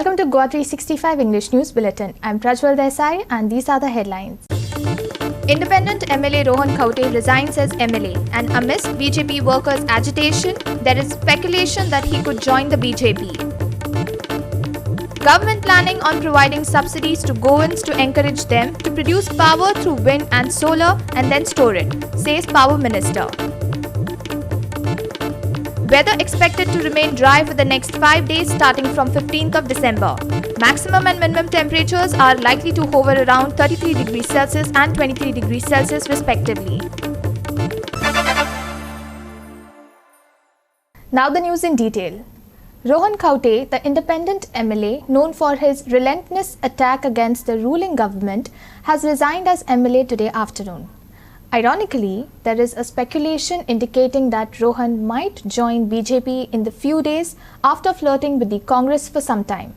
Welcome to Goa 365 English News Bulletin. I'm Prajwal Desai and these are the headlines. Independent MLA Rohan Khaute resigns as MLA, and amidst BJP workers' agitation, there is speculation that he could join the BJP. Government planning on providing subsidies to Goans to encourage them to produce power through wind and solar and then store it, says Power Minister. Weather expected to remain dry for the next 5 days starting from 15th of December. Maximum and minimum temperatures are likely to hover around 33 degrees Celsius and 23 degrees Celsius respectively. Now the news in detail. Rohan Khaute, the independent MLA known for his relentless attack against the ruling government, has resigned as MLA today afternoon. Ironically, there is a speculation indicating that Rohan might join BJP in the few days after flirting with the Congress for some time.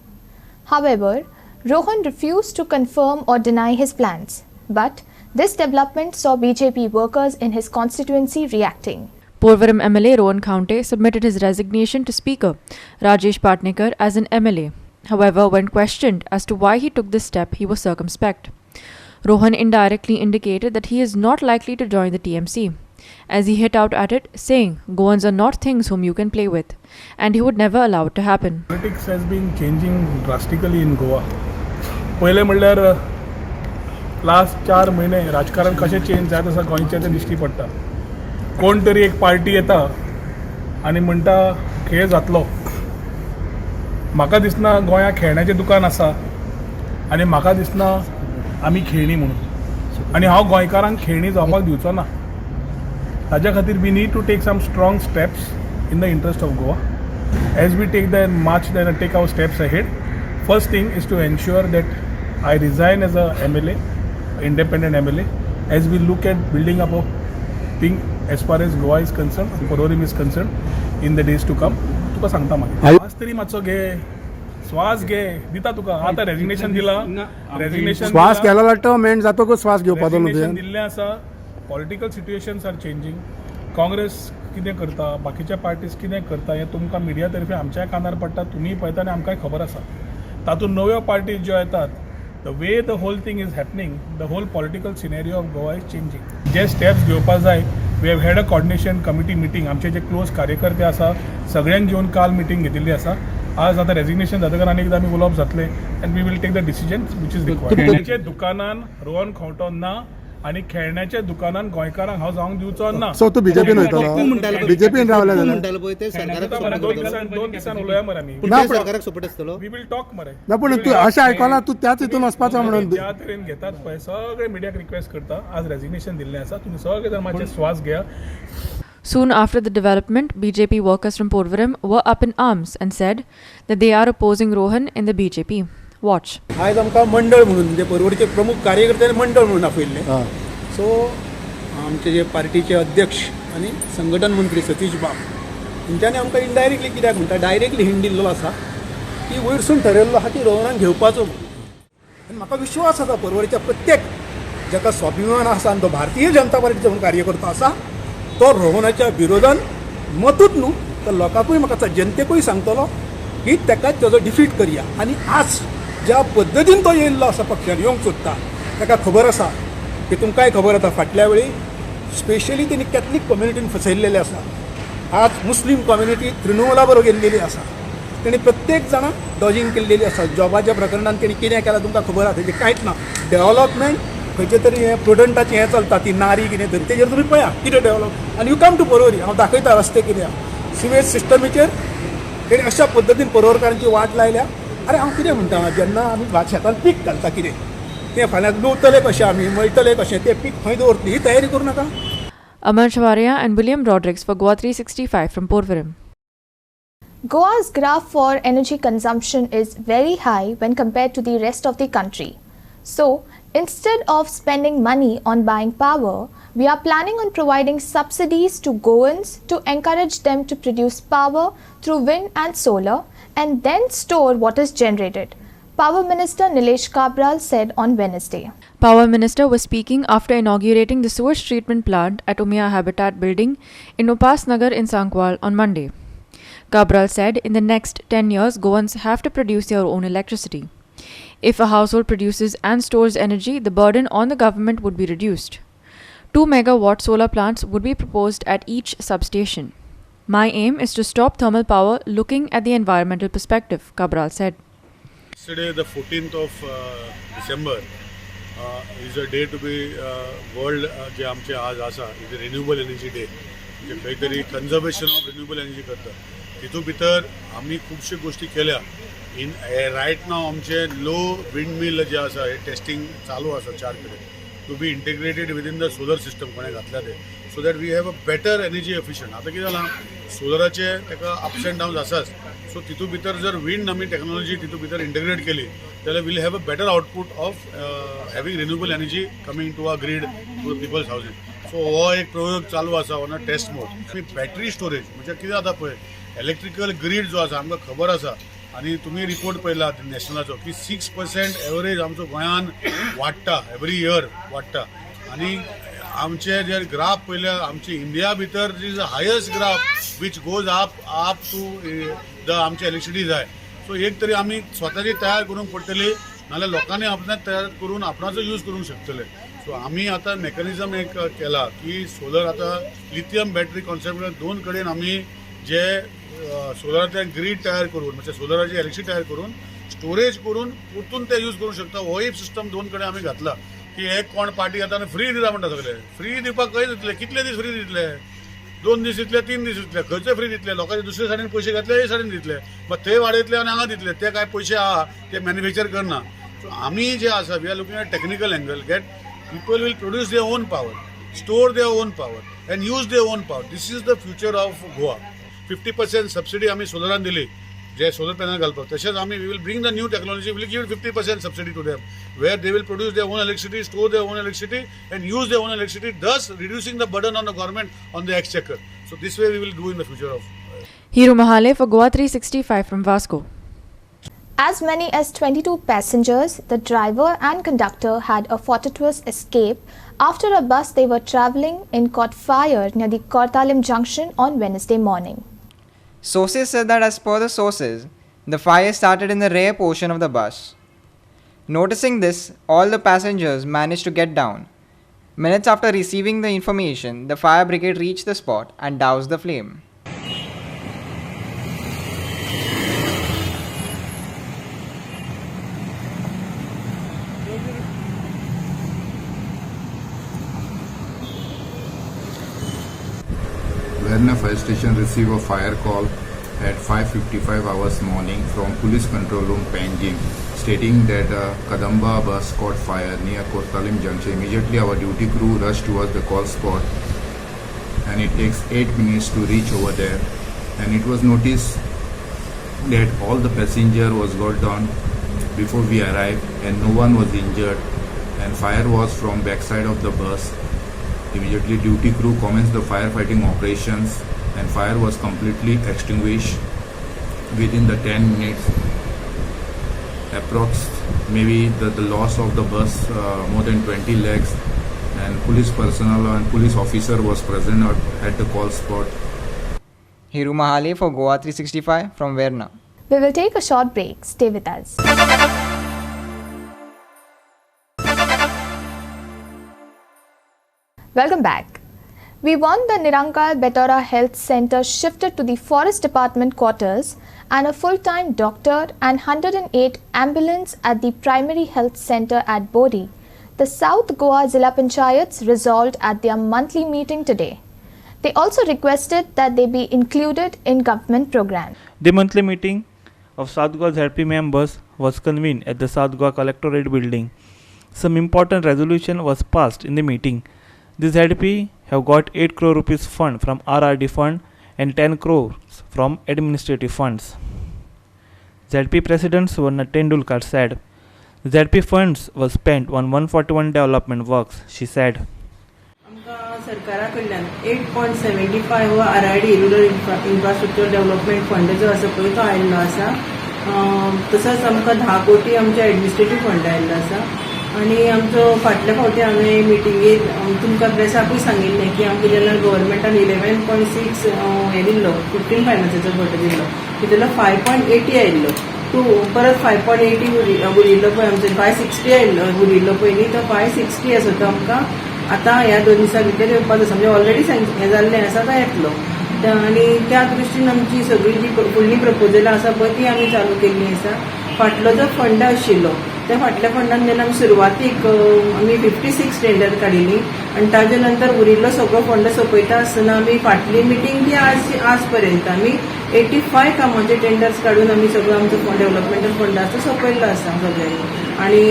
However, Rohan refused to confirm or deny his plans. But this development saw BJP workers in his constituency reacting. Porvorim MLA Rohan Khaute submitted his resignation to Speaker Rajesh Patnekar as an MLA. However, when questioned as to why he took this step, he was circumspect. Rohan indirectly indicated that he is not likely to join the TMC, as he hit out at it, saying Goans are not things whom you can play with, and he would never allow it to happen. Politics has been changing drastically in Goa. पहिले म्हणल्यार last 4 महिने राजकारण कशें change जाता तसं गोंयचें तें दिश्टी पडटा. कोण तरी एक पार्टी येता आनी म्हणटा खेळ जातलो. म्हाका दिसना गोंया खेळण्याचें दुकान आसा आनी म्हाका दिसना आमी खेळणी म्हणून, आनी हांव गोंयकारांक खेळणी जावपाक दिवचो ना. ताज्या खातीर we need to take some strong steps in the interest of Goa. As we take the march take our steps ahead, first thing is to ensure that I resign as a MLA, independent MLA, as we look at building up a thing as far as Goa is concerned, Porvorim is concerned, in the days to come. तुका सांगता मागीर. आज तरी मातसो घे, श्वास घे, दिता तुका. आता रेजिग्नेशन दिला, रेजिग्नेशन श्वास केला लागतो मेन जातो को श्वास घेवपाचो न्हू. रेजिग्नेशन दिल्लें आसा. Political situations are changing. Congress कितें करता, बाकीच्या पार्टीज कितें करता हें तुमकां मिडिया तर्फे आमच्याय कानार पडटा, तुमी पळयता आनी आमकांय खबर आसा. तातूंत नव्यो पार्टीज ज्यो येतात, the way the whole thing is happening, the whole political scenario of Goa is changing. J steps घेवपा जाय, we have had a coordination committee meeting. आमचे जे क्लोज कार्यकर्ते आसा सगळ्यांक घेवन काल मिटींग घेतिल्ली आसा. आज आता रेजिग्नेशन जातकर आनी एकदां आमी उलोवप जातले and we will take the decision which is required. खेळण्याच्या दुकानान रोहन खंवटो ना आनी खेळण्याच्या दुकानान गोंयकारांक हांव जावंक दिवचो ना. सो तू बीजेपीन वयतलो, बीजेपीन रावला जाल्यार 2 दिसान उलोवया मरे आमी. सरकाराक सपोर्ट आसतलो. वी विल टॉक मरे. ना पूण तू अशें आयकलां तू त्याच हितून वचपाचो म्हणून. ज्या तरेन घेतात पळय सगळे मिडियाक रिक्वेस्ट करता, आज रेजिग्नेशन दिल्लें आसा, तुमी सगळे जाण मातशे श्वास घेया. Soon after the development, BJP workers from Porvorim were up in arms and said that they are opposing Rohan in the BJP. Watch. आज आमकां मंडळ म्हणून म्हणजे परवडीचे प्रमुख कार्यकर्ते मंडळ म्हणून आपयल्ले. सो आमचे जे पार्टीचे अध्यक्ष आनी संघटन मंत्री सतीश बाब हेंच्यांनी आमकां इनडायरेक्टली कित्याक म्हणटा डायरेक्टली हिंट दिल्लो आसा की वयरसून ठरयल्लो आहा की रोहनाक घेवपाचो म्हणून. आनी म्हाका विश्वास आसा परवडीच्या प्रत्येक जाका स्वाभिमान आसा आनी तो भारतीय जनता पार्टीचो म्हणून कार्यकर्तो आसा तो रोहनाच्या विरोधान मतूच न्हू तर लोकांकूय म्हाका जनतेकूय सांगतलो की ताका तेजो डिफीट करया. आनी आज ज्या पद्दतीन तो येयल्लो आसा पक्षान येवंक सोदता ताका खबर आसा की तुमकांय खबर आसा फाटल्या वेळी स्पेशली तेणी कॅथलीक कम्युनिटीन फसयल्लेले आसा. आज मुस्लीम कम्युनिटी तृणमुला बरोबर गेल्लेली आसा. तेणी प्रत्येक जाणां डॉजिंग केल्लेली आसा. जॉबाच्या प्रकरणान तेणी कितें केलां तुमकां खबर आसा. तेजें कांयच ना. डेव्हलपमेंट खंयचे तरी हें प्रुडंटाचें हें चलता ती नारी कितें तरी तेजेर तुमी पळया कितें डेव्हलप. आनी यू कम टू परवरी हांव दाखयता रस्ते कितें आहा. सिवेज सिस्टमीचेर तेणी अशा पद्दतीन परवरकारांची वाट लायल्या. अरे हांव कितें म्हणटा जेन्ना आमी भात शेतान पीक घालता कितें तें फाल्यां लुवतले कशें आमी मळटले कशें तें पीक खंय दवरतली ही तयारी करूं नाका. Aman Shavaria and William Rodrigues for Goa 365 from Porvorim. Goa's graph for energy consumption is very high when compared to the rest of the country. So, instead of spending money on buying power, we are planning on providing subsidies to Goans to encourage them to produce power through wind and solar and then store what is generated, Power Minister Nilesh Kabral said on Wednesday. Power Minister was speaking after inaugurating the sewage treatment plant at Umia Habitat building in Upasnagar in Sankwal on Monday. Cabral said in the next 10 years, Goans have to produce their own electricity. If a household produces and stores energy, the burden on the government would be reduced. 2 megawatt solar plants would be proposed at each substation. My aim is to stop thermal power looking at the environmental perspective, Cabral said. Yesterday, the 14th of December, is a day to be world जे आमचे आज आसा is renewable energy day म्हणजे खंय तरी conservation of renewable energy करता तितू भितर आमी खुबश्यो गोश्टी केल्या इन रायट नाव आमचे लो विंड मिल जे आसा हे टेस्टिंग चालू आसा 4 कडेन to be integrated within the solar system कोणें घातल्या ते so that we have a better energy efficient आतां कितें जालां सोलराचे ताका अप्स एंड डावन्स आसाच सो तितू भितर जर विंड आमी टेक्नॉलॉजी तितू भितर इंटिग्रेट केली जाल्यार will have a better output of having renewable energy coming to a grid to the people's houses so हो एक प्रयोग चालू आसा ऑन अ टेस्ट मोड आनी बॅटरी स्टोरेज म्हणजे कितें जाता पळय इलेक्ट्रिकल ग्रीड जो आसा आमकां खबर आसा आनी तुमी रिपोर्ट पळयला नॅशनलाचो की 6% एवरेज आमचो गोंयान वाडटा एवरी इयर वाडटा आनी आमचे जे ग्राफ पळयल्या आमचे इंडिया भितर is a highest graph which goes up to the आमचे इलेक्ट्रिसिटी जाय सो एक तरी आमी स्वताची तयार करूंक पडटली नाल्यार लोकांनी आपणाच तयार करून आपणाचो यूज करूंक शकतले सो आमी आतां मेकॅनिझम एक केला की सोलर आतां लिथियम बॅटरी कॉन्सेप्ट 2 कडेन आमी जे सोलरांतल्यान ग्रीड तयार करून म्हणजे सोलराची इलेक्ट्रिसिटी तयार करून स्टोरेज करून परतून ते यूज करूंक शकता हो एक सिस्टम 2 कडेन आमी घातला की एक कोण पार्टी येता आनी फ्री दिता म्हणटा सगळे फ्री दिवपाक खंय दितले कितले दीस फ्री दितले 2 दीस दितले 3 दीस दितले खंयचे फ्री दितले लोकांचे दुसरे सायडीन पयशे घातले हे सायडीन दितले बट ते वाडयतले आनी हांगा दितले ते काय पयशे आहा ते मॅन्युफॅक्चर करना सो आमी जे आसा we are looking at technical angle get people will produce their own power store their own power and use their own power this is the future of Goa 50% subsidy आमी सोलरान दिली जे सोलर पॅनल घालपाक तशेंच आमी we will bring the new technology will give 50% subsidy to them where they will produce their own electricity store their own electricity and use their own electricity thus reducing the burden on the government on the exchequer so this way we will do in the future of Hiru Mahale for Goa 365 from Vasco. As many as 22 passengers, the driver and conductor had a fortuitous escape after a bus they were travelling in caught fire near the Kortalim junction on Wednesday morning. Sources said that as per the sources, the fire started in the rear portion of the bus. Noticing this, all the passengers managed to get down. Minutes after receiving the information, the fire brigade reached the spot and doused the flame. Verna Fire Station received a fire call at 5:55 hours morning from Police Control Room Panjim stating that a Kadamba bus caught fire near Kortalim Junction. Immediately our duty crew rushed towards the call spot and it takes 8 minutes to reach over there and it was noticed that all the passenger was got down before we arrived and no one was injured and fire was from backside of the bus. Immediately duty crew commenced the firefighting operations and fire was completely extinguished within the 10 minutes. Approx maybe the loss of the bus more than 20 legs and police personnel and police officer was present at the call spot. Hiru Mahale for Goa 365 from Verna. We will take a short break. Stay with us. Welcome back. We want the Nirankar Betora Health Centre shifted to the Forest Department quarters and a full-time doctor and 108 ambulance at the Primary Health Centre at Bori. The South Goa Zilla Panchayats resolved at their monthly meeting today. They also requested that they be included in government programs. The monthly meeting of South Goa ZP members was convened at the South Goa Collectorate building. Some important resolution was passed in the meeting. The ZP have got 8 crore rupees fund from RRD fund and 10 crores from administrative funds. ZP President Suvarna Tendulkar said, ZP funds was spent on 141 development works. She said, सरकारा कडल्यान 8.75 हो RRD rural infrastructure development fund जो आसा पळय तो आयिल्लो आसा तसोच आमकां 10 कोटी आमच्या एडमिनिस्ट्रेटिव्ह फंड आयिल्लो आसा आणि आमचो फाटल्या फावटी हांवें मिटिंगेक तुमकां प्रेसाकूय सांगिल्लें की आमकां जेन्ना गव्हर्मेंटान 11.6 हे दिल्लो 15 फायनान्साचो कोटो दिल्लो तितूंतलो 5.80 आयिल्लो तूं परत 5.80 उरिल्लो पळय आमचे 560 आयिल्लो उरिल्लो पयलीं तो 560 आसा तो आमकां आतां ह्या 2 दिसां भितर येवपाक आसा म्हणजे ऑलरेडी हें जाल्लें आसा तो येतलो आणि त्या दृश्टीन आमची सगळी जी फुडलीं प्रपोजलां आसा पळय ती आमी चालू केल्लीं आसा फाटलो जो फंड आशिल्लो त्या फाटल्या फंडान जेन्ना आमी सुरवातीक आमी 56 टेंडर काडिल्लीं आनी ताजे नंतर उरिल्लो सगळो फंड सोंपयता आसतना आमी फाटली मिटींग ती आज पर्यंत आमी 85 कामाचे टेंडर्स काडून आमी सगळो आमचो डेव्हलपमेंटल फंड आसा सोंपयल्लो आसा सगळ्यांनी आणि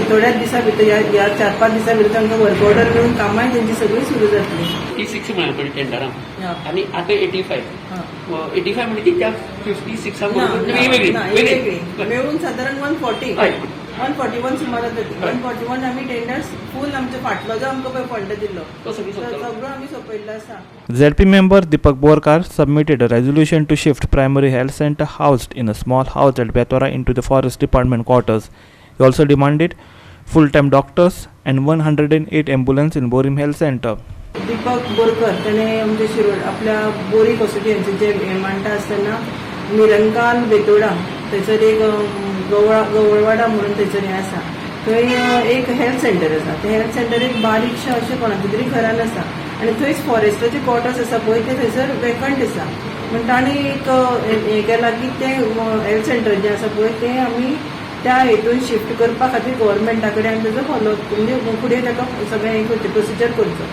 थोड्याच दिसा भितर ह्या 4-5 दिसां भितर तांकां वर्क ऑर्डर मेळून कामांय तेंची सगळी सुरू जातली 86 म्हळ्यार टेंडरां आनी आतां 85 म्हणजे त्या 56 वेगळी मेळून सादारण 141 सुमार जाता 141 आमी टेंडर्स फूल आमचो फाटलो जो आमकां पळय फंड दिल्लो तो सगळो आमी सोंपयल्लो आसा. ZP member Deepak Borkar submitted a resolution to shift primary health center housed in a small house at Betora into the forest department quarters. He also demanded full-time doctors and 108 ambulance in Borim Health Center. दीपक बोरकर त्याने आमच्या शिरोड आपल्या बोरी constituency जे मांडटा आसतना निरंकाल बेतोडा थंयसर एक गवळवाडा म्हणून थंयसर हें आसा थंय एक हेल्थ सेंटर आसा ते हेल्थ सेंटर एक बारीकशें अशें कोणाच्या तरी घरान आसा आनी थंयच फॉरेस्टाचे क्वॉर्टर्स आसा पळय ते थंयसर वेकंट आसा म्हण तांणी एक हें केलां की तें हेल्थ सेंटर जें आसा पळय तें आमी त्या हेतून शिफ्ट करपा खातीर गव्हर्मेंटा कडेन आनी ताजो फॉलो म्हणजे फुडें ताका सगळें हें करचें प्रोसिजर करचो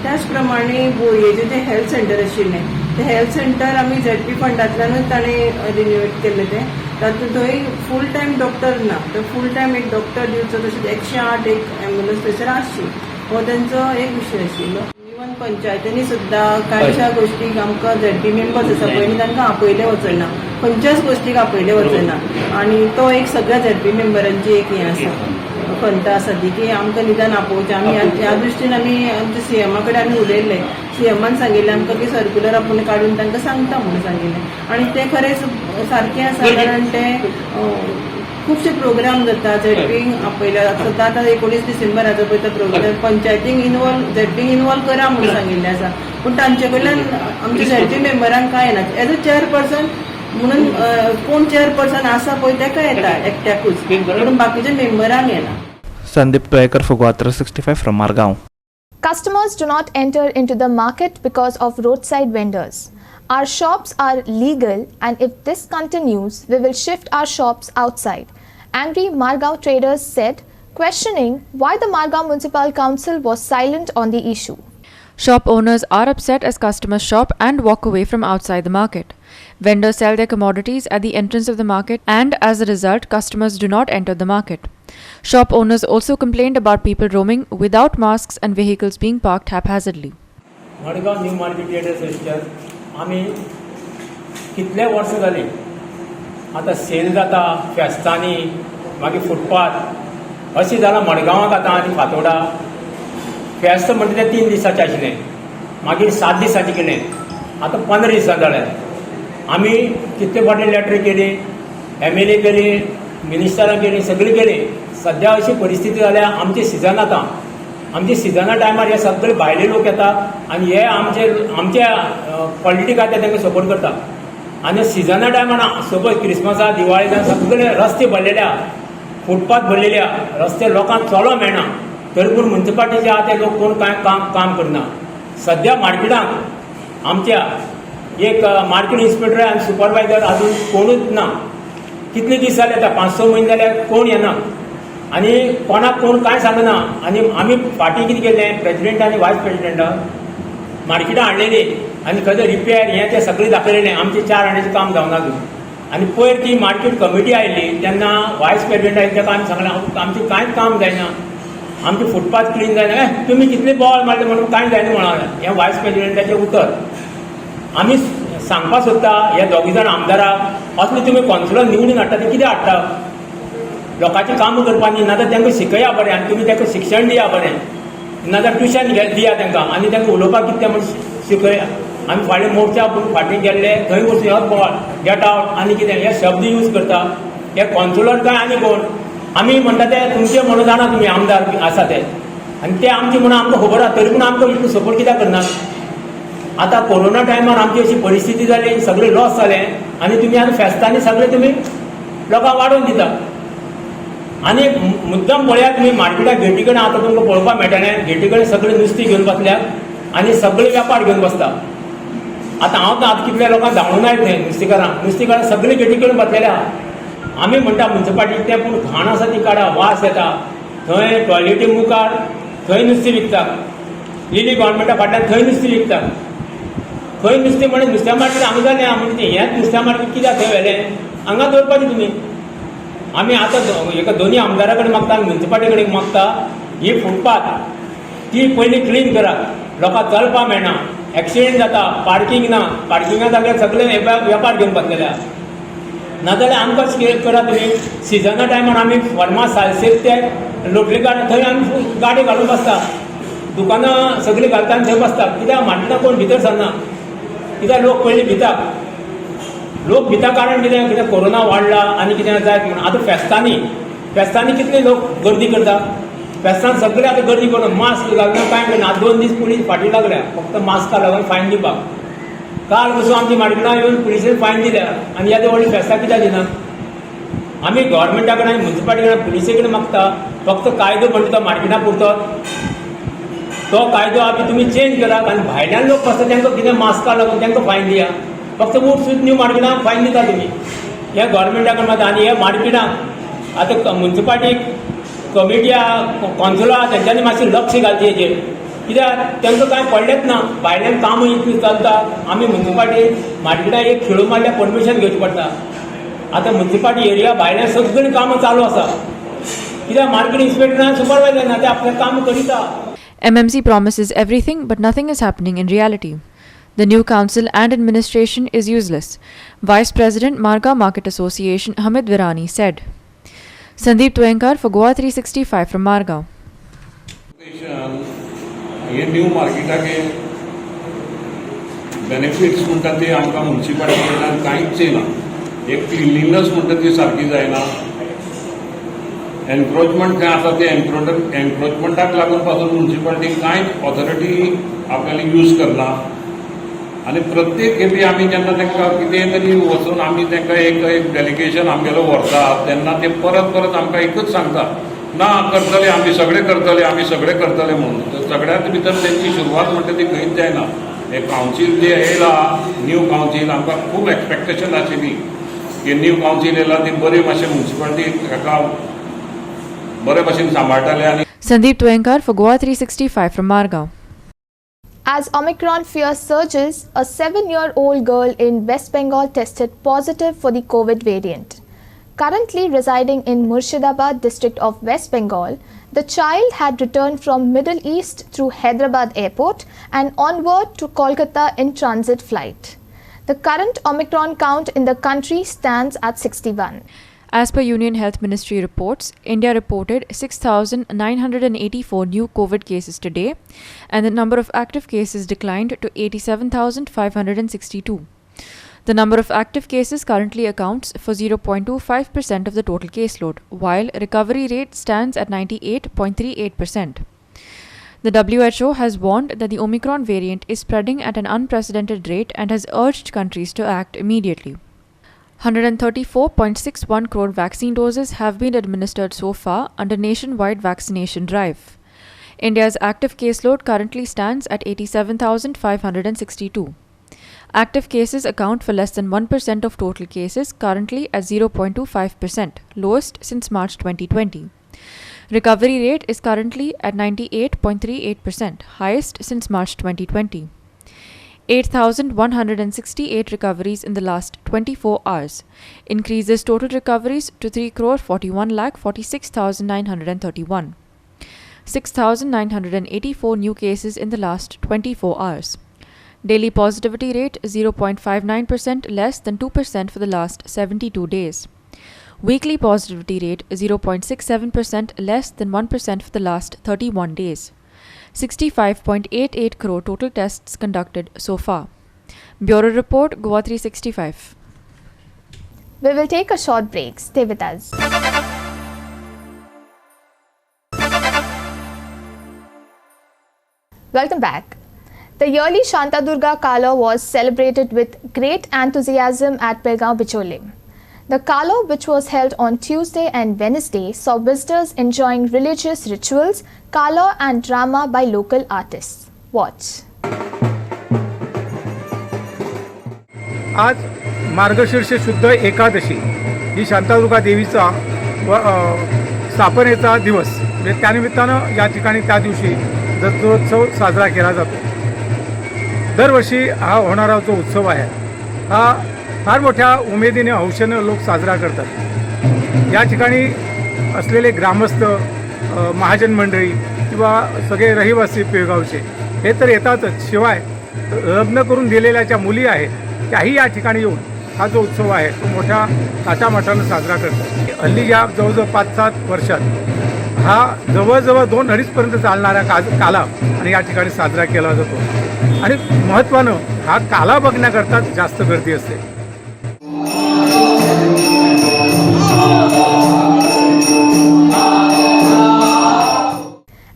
त्याच प्रमाणे बोरयेचें जें हेल्थ सेंटर आशिल्लें तें हेल्थ सेंटर आमी ZP फंडांतल्यानूच ताणें रिन्युवेट केल्लें तें तातूंत थंय फूल टायम डॉक्टर ना तो फूल टायम एक डॉक्टर दिवचो तशेंच 108 एक एम्ब्युलन्स थंयसर आसची हो तेंचो एक विशय आशिल्लो. इवन पंचायतींनी सुद्दां कांयशा गोश्टीक आमकां ZP मेंबर्स आसा पळय तांकां आपयले वचना खंयच्याच गोश्टीक आपयले वचना आनी तो एक सगळ्या ZP मेंबरांची एक हें आसा खंत आसा ती की आमकां निदान आपोवचें आमी ह्या दृश्टीन आमी आमच्या CMा कडेन आमी उलयल्ले CMान सांगिल्लें आमकां की सर्क्युलर आपूण काडून तांकां सांगता म्हणून सांगिल्लें आनी तें खरेंच सारकें आसा कारण तें खुबशे प्रोग्राम जाता ZP आपयल्या सद्दां आतां 19 डिसेंबराचो पळय तो प्रोग्राम पंचायतींक ZP इनवॉल्व करा म्हणून सांगिल्लें आसा पूण तांचे कडल्यान आमच्या ZP मेंबरांक कांय ना एज अ चेअरपर्सन म्हणून कोण चेअरपर्सन आसा पळय तेका येता एकट्याकूच म्हणून बाकीच्या मेंबरांक येना. Sandeep Toyekar for Gua 365 from Margaon. Customers do not enter into the market because of roadside vendors. Our shops are legal and if this continues, we will shift our shops outside. Angry Margaon traders said, questioning why the Margaon Municipal Council was silent on the issue. Shop owners are upset as customers shop and walk away from outside the market. Vendors sell their commodities at the entrance of the market and as a result, customers do not enter the market. Shop owners also complained about people roaming without masks and vehicles being parked haphazardly. Madgaon new market traders association आमी कितले वर्सां जालीं आतां cell जाता फेस्तांनी मागीर footpath अशें जालां मडगांवाक आतां आनी फातोर्डा फेस्त म्हणटा तें 3 दिसाचें आशिल्लें मागीर 7 दिसाचें केलें आतां 15 दिसां जाल्यात आमी कितले फावटी लेटर केली MLA केली मिनिस्टरांक केली सगळी केली सद्या अशी परिस्थिती जाल्या आमचें सिजन आतां आमच्या सिजना टायमार हे सगळे भायले लोक येतात आनी हे आमच्या पॉलिटिक आसा तांकां सपोर्ट करता आनी सिजना टायमार सपोज क्रिसमसा दिवाळी सगळे रस्ते भरलेले फुटपाथ भरलेले रस्ते लोकांक चलो मेळना तरी पूण म्युनिसिपालिटीचे आहा ते लोक कोण कांय काम करना सद्या मार्केटांत आमच्या एक मार्केट इन्स्पेक्टर आनी सुपरवायझर अजून कोणूच ना कितले दीस जाले आतां 5-6 म्हयने जाले कोण येना आनी कोणाक कोण कांय सांगना आनी आमी फाटीं कितें केलें प्रेसिडेंट आनी वायस प्रेसिडेंटाक मार्केटां हाडलेली आनी खंय रिपेर हें तें सगळें दाखयलेलें आमचें 4 आण्याचें काम जावना अजून आनी पयर ती मार्केट कमिटी आयिल्ली तेन्ना वायस प्रेसिडेंटान ताका आमी सांगलें आमचें कांयच काम जायना आमचें फुटपाथ क्लीन जायना तुमी कितले बॉल मारले म्हणून कांय जायना म्हणून हें वायस प्रेसिडेंटाचें उतर आमी सांगपाक सोदता हे 2 जाण आमदाराक असले तुमी कॉन्सुलर निवडून हाडटा ते कितें हाडटा लोकांची कामां करपाची ना तर तांकां शिकया बरें आनी तुमी तांकां शिक्षण दिया बरें ना तर ट्युशन दिया तांकां आनी तांकां उलोवपाक कितें म्हण शिकया आमी फाल्यां मोर्चा फाटीं गेल्ले थंय वचून हो बॉल गेट आवट आनी कितें हे शब्द यूज करता हे कॉन्सुलर काय आनी कोण आमी म्हणटा ते तुमचे म्हणून जाणा तुमी आमदार आसा ते आनी ते आमचे म्हणून आमकां खबर आहा तरी पूण आमकां इतलो सपोर्ट कित्याक करनात आतां कोरोना टायमार आमची अशी परिस्थिती जाली सगळें लॉस जालें आनी तुमी आतां फेस्तांनी सगळें तुमी लोकांक वाडोवन दिता आनी मुद्दम पळयात तुमी मार्केटाक गेटी कडेन आतां तुमकां पळोवपाक मेळटलें गेटी कडेन सगळें नुस्तें घेवन बसल्यात आनी सगळे वेपार घेवन बसता आतां हांव आतां कितल्या लोकांक धांवून आयत न्हय नुस्तेकारां सगळे गेटी कडेन बसलेले आहा आमी म्हणटा म्युनिसिपालिटीक तें पूण घाण आसा ती काडा वास येता थंय टॉयलेटी मुखार थंय नुस्तें विकतात लिली गव्हर्मेंटा फाटल्यान थंय नुस्तें विकतात खंय नुस्तें म्हणजे नुस्त्या मार्केट हांगा जालें आहा म्हणजे हेंच नुस्त्या मार्केट कित्याक थंय व्हेलें हांगा दवरपाचें तुमी आमी आतां एका दोनी आमदारा कडेन मागता आनी म्युनिसिपालिटी कडेन मागता ही फुटपाथ ती पयलीं क्लीन करात लोकांक चलपाक मेळना एक्सिडेंट जाता पार्किंग ना पार्किंगा जाग्यार सगळे वेपार घेवन बसलेले आहा नाजाल्यार आमकां करा तुमी सिजना टायमार आमी फर्मास सालसेत ते लोटलीकार थंय आमी गाडी घालून बसता दुकानां सगळीं घालता आनी थंय बसता कित्याक मार्केटाक कोण भितर सरना कित्याक लोक पयलीं भितात लोक भिता कारण कित्याक कोरोना वाडला आनी कितें जायत म्हणून आतां फेस्तांनी कितले लोक गर्दी करता फेस्तान सगळे आतां गर्दी करून मास्क घालना कांय करना 2 दीस पुलीस फाटीं लागल्या फक्त मास्का लागून फायन दिवपाक काल पसून आमची मार्केटां येवन पुलिसेन फायन दिल्या आनी ह्या व्हडली फेस्तां कित्याक दिनात आमी गव्हर्मेंटा कडेन आनी म्युनिसिपालिटी कडेन पुलिसे कडेन मागता फक्त कायदो म्हणटा तो मार्केटा पुरतो तो कायदो आमी तुमी चेंज करात आनी भायल्यान लोक बसता तांकां कितें मास्का लागून तांकां फायन दिया फक्त उठ सुट न्यू मार्केटाक फायन दिता तुमी ह्या गव्हर्मेंटा कडेन मागता आनी ह्या मार्केटाक आतां म्युनिसिपालिटी कमिटी आहा कॉन्सिल आहा तेंच्यांनी मातशें लक्ष घालचें हेजेर कित्याक तांकां कांय पडलेंच ना भायल्यान कामां इतलीं चलता आमी म्युनिसिपालिटी मार्केटाक एक खेळूं मारल्यार परमिशन घेवचें पडटा आतां म्युनिसिपालिटी एरिया भायल्यान सगळीं कामां चालू आसा कित्याक मार्केट इन्स्पेक्टरान सुपरवायजर ना ते आपलें काम करिता. MMC promises everything, but nothing is happening in reality. The new council and administration is useless, Vice President Marga Market Association Hamid Virani said. Sandeep Twankar for Goa 365 from Marga. हे new मार्केटाचे benefits म्हणटा ते आमकां municipality कडल्यान कांयच येना एक cleanliness म्हणटा ती सारकी जायना एनक्रोचमेंट खंय आसा ते एनक्रोचमेंटाक लागून पासून म्युनिसिपालिटी कांयच ऑथॉरिटी आपल्याली यूज करना आनी प्रत्येक खेपे आमी जेन्ना तांकां कितें तरी वचून आमी तांकां एक डेलिगेशन आमगेलो व्हरता तेन्ना ते परत परत आमकां एकच सांगता ना करतले आमी सगळें करतले म्हणून सगळ्यांत भितर तेंची सुरवात म्हणटा ती खंयच जायना हे कावन्सील जे येयला न्यू कावन्सील आमकां खूब एक्सपेक्टेशन आशिल्ली की न्यू कावन्सील येयला ती बरी मातशें म्युनिसिपालिटी हाका बरे भाशेन सांबाळटाले आनी Sandeep Twankar for Goa 365 from Marga. As Omicron fear surges, a 7-year-old girl in West Bengal tested positive for the COVID variant. Currently residing in Murshidabad district of West Bengal, the child had returned from Middle East through Hyderabad airport and onward to Kolkata in transit flight. The current Omicron count in the country stands at 61. As per Union Health Ministry reports, India reported 6,984 new COVID cases today, and the number of active cases declined to 87,562. The number of active cases currently accounts for 0.25% of the total caseload, while recovery rate stands at 98.38%. The WHO has warned that the Omicron variant is spreading at an unprecedented rate and has urged countries to act immediately. 134.61 crore vaccine doses have been administered so far under nationwide vaccination drive. India's active caseload currently stands at 87,562. Active cases account for less than 1% of total cases, currently at 0.25%, lowest since March 2020. Recovery rate is currently at 98.38%, highest since March 2020. 8,168 recoveries in the last 24 hours, increases total recoveries to 3,41,46,931. 6,984 new cases in the last 24 hours. Daily positivity rate 0.59%, less than 2% for the last 72 days. Weekly positivity rate 0.67%, less than 1% for the last 31 days. 65.88 crore total tests conducted so far. Bureau Report, Goa 365. We will take a short break. Stay with us. Welcome back. The yearly Shantadurga Kala was celebrated with great enthusiasm at Belgaum Bichole. The Kala, which was held on Tuesday and Wednesday, saw visitors enjoying religious rituals, Kala and drama by local artists. Watch. आज मार्गशीर्ष शुद्ध एकादशी ही शांतादुर्गा देवीचा स्थापनेचा दिवस म्हणजे त्यानिमित्तानं या ठिकाणी त्या दिवशी दत्तोत्सव साजरा केला जातो. दरवर्षी हा होणारा जो उत्सव आहे हा फार मोठ्या उमेदीने हौशेनं लोक साजरा करतात. या ठिकाणी असलेले ग्रामस्थ, महाजन मंडळी किंवा सगळे रहिवासी पेळगावचे हे तर येतातच, शिवाय लग्न करून दिलेल्या ज्या मुली आहेत त्याही या ठिकाणी येऊन हा जो उत्सव आहे तो मोठ्या थाटामाटानं साजरा करतात. हल्ली या जवळजवळ 5-7 वर्षात हा जवळजवळ 2-2.5पर्यंत चालणारा काला आणि या ठिकाणी साजरा केला जातो. आणि महत्त्वानं हा काला बघण्याकरता जास्त गर्दी असते.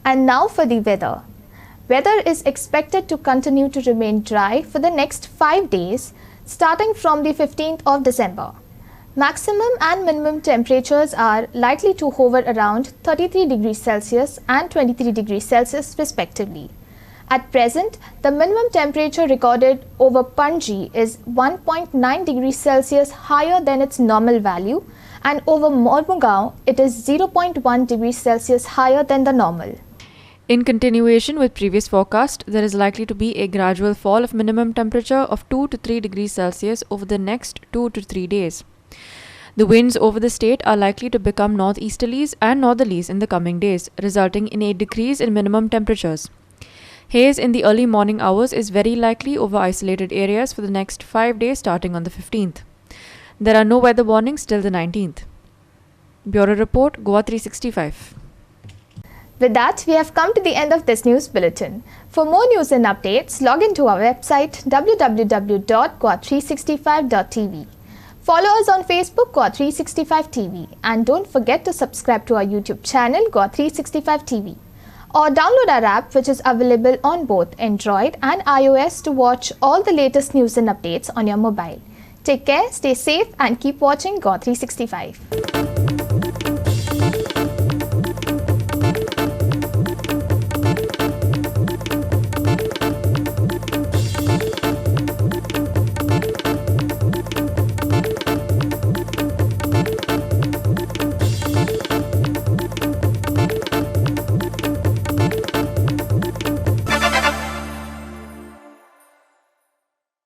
And now for the weather. Weather is expected to continue to remain dry for the next 5 days, starting from the 15th of December. Maximum and minimum temperatures are likely to hover around 33 degrees Celsius and 23 degrees Celsius respectively. At present, the minimum temperature recorded over Panji is 1.9 degrees Celsius higher than its normal value, and over Mormugao it is 0.1 degrees Celsius higher than the normal. In continuation with previous forecast, there is likely to be a gradual fall of minimum temperature of 2 to 3 degrees Celsius over the next 2 to 3 days. The winds over the state are likely to become northeasterlies and northerlies in the coming days, resulting in a decrease in minimum temperatures. Haze in the early morning hours is very likely over isolated areas for the next 5 days starting on the 15th. There are no weather warnings till the 19th. Bureau Report, Goa 365. With that, we have come to the end of this news bulletin. For more news and updates, log into our website www.goa365.tv. Follow us on Facebook, Goa365 TV, and don't forget to subscribe to our YouTube channel, Goa365 TV, or download our app, which is available on both Android and iOS to watch all the latest news and updates on your mobile. Take care, stay safe, and keep watching Goa365.